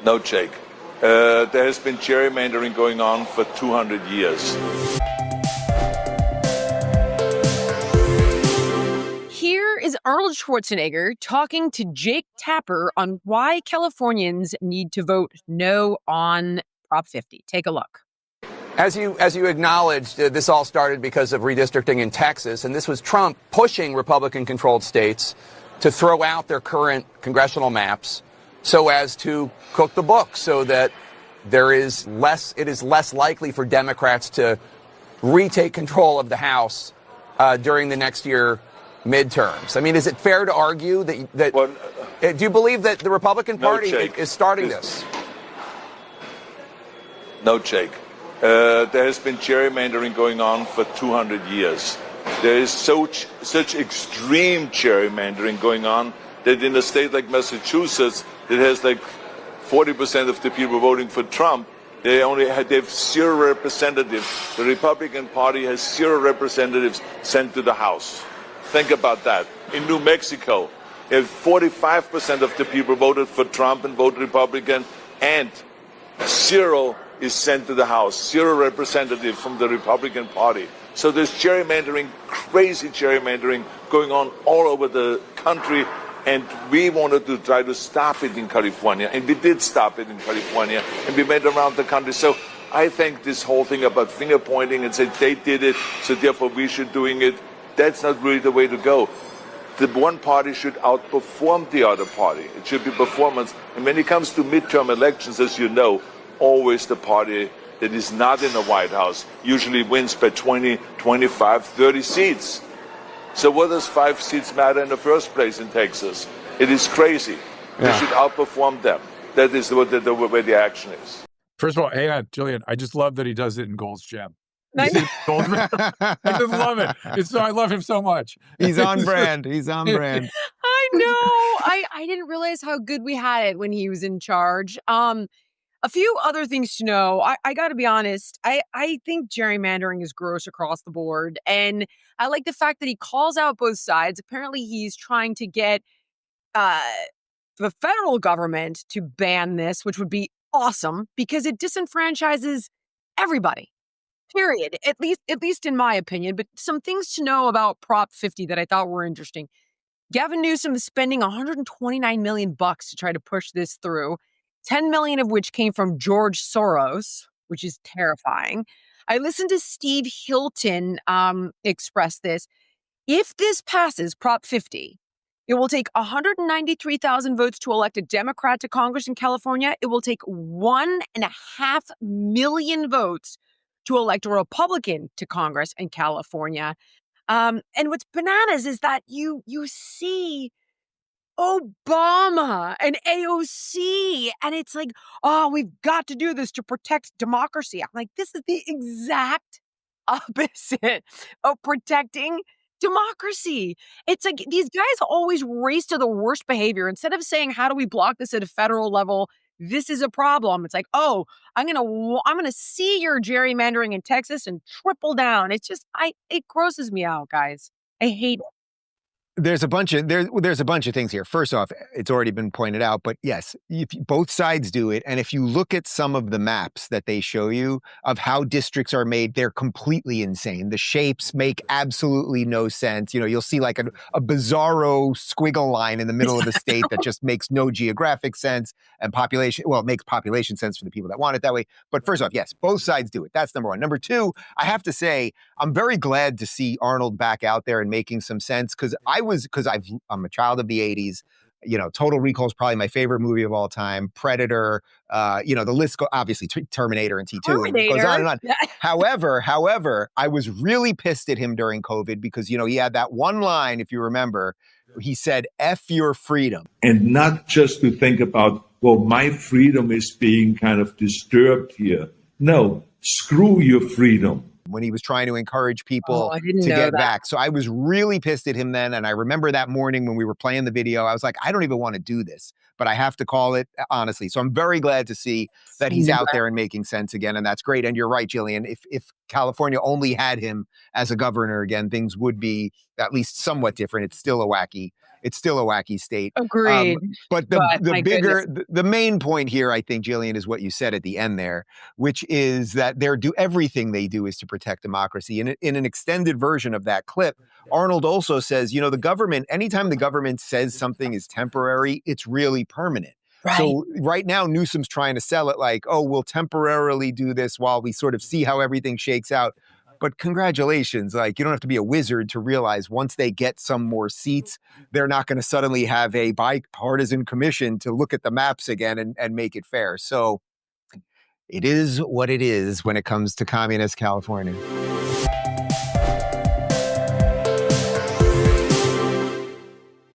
No, Jake. There has been gerrymandering going on for 200 years. Here is Arnold Schwarzenegger talking to Jake Tapper on why Californians need to vote no on Prop 50. Take a look. As you acknowledged, this all started because of redistricting in Texas, and this was Trump pushing Republican-controlled states to throw out their current congressional maps so as to cook the books, so that it is less likely for Democrats to retake control of the House during the next year midterms. I mean, is it fair to argue that do you believe that the Republican Party is starting this? No, Jake. There has been gerrymandering going on for 200 years. There is such extreme gerrymandering going on that in a state like Massachusetts, it has like 40% of the people voting for Trump. They have 0 representatives. The Republican Party has 0 representatives sent to the House. Think about that. In New Mexico, if 45% of the people voted for Trump and voted Republican, and 0 is sent to the House, 0 representative from the Republican Party. So there's gerrymandering, crazy gerrymandering going on all over the country, and we wanted to try to stop it in California, and we did stop it in California, and we went around the country. So I think this whole thing about finger pointing and saying they did it, so therefore we should doing it, that's not really the way to go. The one party should outperform the other party. It should be performance. And when it comes to midterm elections, as you know, always the party that is not in the White House usually wins by 20, 25, 30 seats. So what does 5 seats matter in the first place in Texas? It is crazy. Yeah. We should outperform them. That is where the action is. First of all, hang on, Jillian. I just love that he does it in Gold's Gem. I just love it. I love him so much. He's on brand. He's on brand. I know. I didn't realize how good we had it when he was in charge. A few other things to know. I got to be honest. I think gerrymandering is gross across the board. And I like the fact that he calls out both sides. Apparently, he's trying to get the federal government to ban this, which would be awesome because it disenfranchises everybody. Period. At least in my opinion. But some things to know about Prop 50 that I thought were interesting. Gavin Newsom is spending $129 million to try to push this through. 10 million of which came from George Soros, which is terrifying. I listened to Steve Hilton express this. If this passes, Prop 50, it will take 193,000 votes to elect a Democrat to Congress in California. It will take 1.5 million votes to elect a Republican to Congress in California. And what's bananas is that you see Obama and AOC, and it's like, oh, we've got to do this to protect democracy. I'm like, this is the exact opposite of protecting democracy. It's like these guys always race to the worst behavior. Instead of saying, how do we block this at a federal level? This is a problem. It's like, oh, I'm gonna see your gerrymandering in Texas and triple down. It's just, it grosses me out, guys. I hate it. There's a bunch of things here. First off, it's already been pointed out, but yes, both sides do it. And if you look at some of the maps that they show you of how districts are made, they're completely insane. The shapes make absolutely no sense. You know, you'll see like a bizarro squiggle line in the middle of the state that just makes no geographic sense and it makes population sense for the people that want it that way. But first off, yes, both sides do it. That's number one. Number two, I have to say, I'm very glad to see Arnold back out there and making some sense because I'm a child of the 80s. You know, Total Recall is probably my favorite movie of all time. Predator, the list goes, obviously Terminator and T2, and it goes on and on. However, I was really pissed at him during COVID because, he had that one line, if you remember, he said, F your freedom. And not just to think about, well, my freedom is being kind of disturbed here. No, screw your freedom. When he was trying to encourage people to get back. So I was really pissed at him then. And I remember that morning when we were playing the video, I was like, I don't even want to do this, but I have to call it honestly. So I'm very glad to see that he's out there and making sense again. And that's great. And you're right, Jillian, if California only had him as a governor again, things would be at least somewhat different. It's still a wacky it's still a wacky state. Agreed. But my goodness. the main point here, I think, Jillian, is what you said at the end there, which is that everything they do is to protect democracy. And in an extended version of that clip, Arnold also says, the government, anytime the government says something is temporary, it's really permanent. Right. So right now, Newsom's trying to sell it like, oh, we'll temporarily do this while we sort of see how everything shakes out. But congratulations, like, you don't have to be a wizard to realize once they get some more seats, they're not going to suddenly have a bipartisan commission to look at the maps again and make it fair. So it is what it is when it comes to communist California.